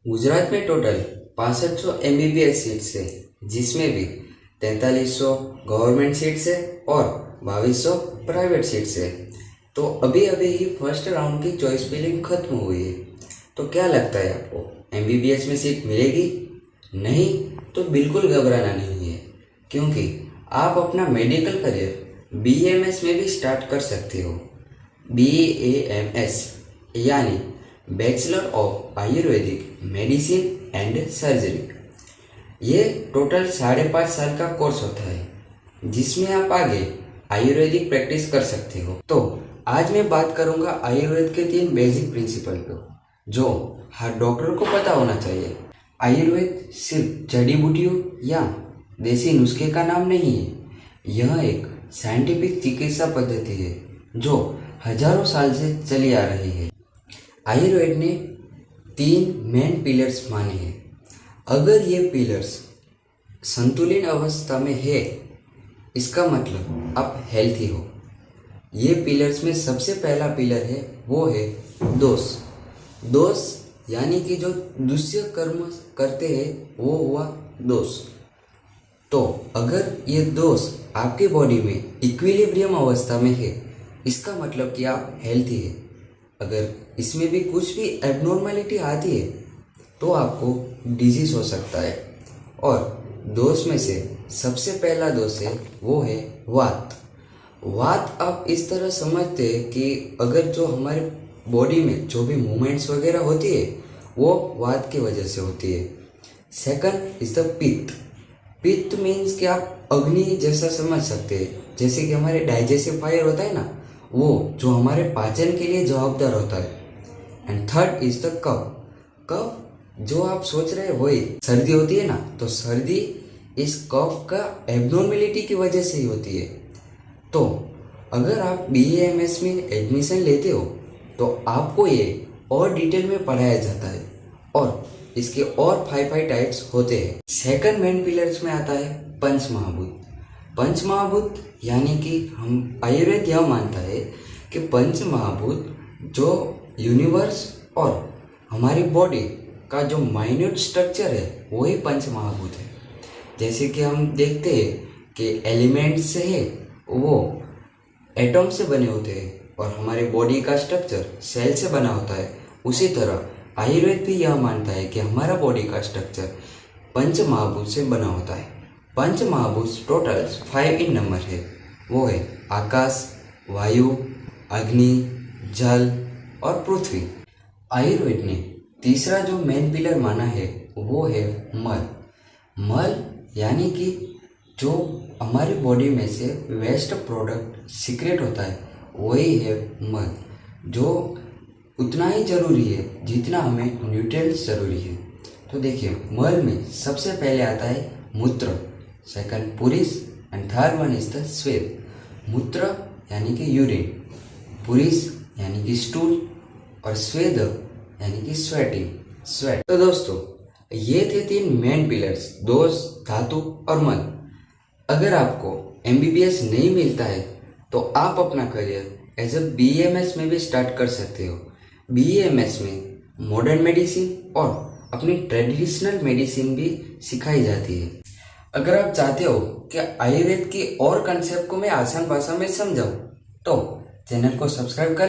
गुजरात में total 6500 MBBS seats है, जिसमें भी 4300 गवर्नमेंट सीट्स है और 2200 प्राइवेट सीट्स है। तो अभी अभी ही फर्स्ट राउंड की चॉइस फिलिंग खत्म हुई है। तो क्या लगता है आपको, एमबीबीएस में सीट मिलेगी? नहीं तो बिल्कुल घबराना नहीं है, क्योंकि आप अपना मेडिकल करियर बीएमएस में भी स्टार्ट कर सकते हो। BAMS यानी bachelor of Ayurvedic medicine and surgery. ये टोटल 5.5 साल का कोर्स होता है, जिसमें आप आगे आयुर्वेदिक प्रैक्टिस कर सकते हो। तो आज मैं बात करूंगा आयुर्वेद के 3 बेसिक प्रिंसिपल पे, जो हर डॉक्टर को पता होना चाहिए। आयुर्वेद सिर्फ जड़ी बूटियों या देसी नुस्खे का नाम नहीं है, यह एक साइंटिफिक चिकित्सा पद्धति है जो हजारों साल से चली आ रही है। आयुर्वेद ने 3 मेन पिलर्स माने हैं। अगर ये पिलर्स संतुलित अवस्था में है, इसका मतलब आप हेल्थी हो। ये पिलर्स में सबसे पहला पिलर है, वो है दोष। दोष यानी कि जो दूसरे कर्म करते हैं वो हुआ दोष। तो अगर ये दोष आपकी बॉडी में इक्विलिब्रियम अवस्था में है, इसका मतलब कि आप हेल्थी है। अगर इसमें भी कुछ भी एबनॉर्मलिटी आती है तो आपको डिजीज हो सकता है। और दोष में से सबसे पहला दोष है, वो है वात। वात आप इस तरह समझते हैं कि अगर जो हमारे बॉडी में जो भी मूवमेंट्स वगैरह होती है वो वात की वजह से होती है। सेकंड इज द पित्त। पित्त मीन्स कि आप अग्नि जैसा समझ सकते हैं, जैसे कि हमारे डाइजेस्टिव फायर होता है ना, वो जो हमारे पाचन के लिए जवाबदार होता है। एंड थर्ड इज द कफ। कफ जो आप सोच रहे हैं वही सर्दी होती है ना, तो सर्दी इस कफ का एबनॉर्मेलिटी की वजह से ही होती है। तो अगर आप BAMS में एडमिशन लेते हो तो आपको ये और डिटेल में पढ़ाया जाता है और इसके और 5 टाइप्स होते हैं। सेकंड मेन पिलर्स में आता है पंच महाभूत। पंच महाभूत यानी कि हम आयुर्वेद यह मानता है कि पंच महाभूत जो यूनिवर्स और हमारी बॉडी का जो माइन्यूट स्ट्रक्चर है वही पंच महाभूत है। जैसे कि हम देखते हैं कि एलिमेंट्स से है वो एटम से बने होते हैं और हमारे बॉडी का स्ट्रक्चर सेल से बना होता है, उसी तरह आयुर्वेद भी यह मानता है कि हमारा बॉडी का स्ट्रक्चर पंच महाभूत से बना होता है। पंच महाभूत टोटल 5 इन नंबर है, वो है आकाश, वायु, अग्नि, जल और पृथ्वी। आयुर्वेद ने तीसरा जो मेन पिलर माना है वो है मल। मल यानी कि जो हमारी बॉडी में से वेस्ट प्रोडक्ट सीक्रेट होता है वही है मल, जो उतना ही जरूरी है जितना हमें न्यूट्रिएंट्स जरूरी है। तो देखिए, मल में सबसे पहले आता है मूत्र, सेकंड पुरिस and third one is the स्वेद। मूत्र यानी कि यूरिन, पुरिस यानी कि स्टूल और स्वेद यानी कि स्वेट। तो दोस्तों, ये थे 3 मेन पिलर्स, दोष, धातु और मल। अगर आपको MBBS नहीं मिलता है तो आप अपना करियर एज अ BAMS में भी स्टार्ट कर सकते हो। BAMS में मॉडर्न मेडिसिन और अपनी ट्रेडिशनल मेडिसिन भी सिखाई जाती है। अगर आप चाहते हो कि आयुर्वेद की और कंसेप्ट को मैं आसान भाषा में समझाऊं तो चैनल को सब्सक्राइब कर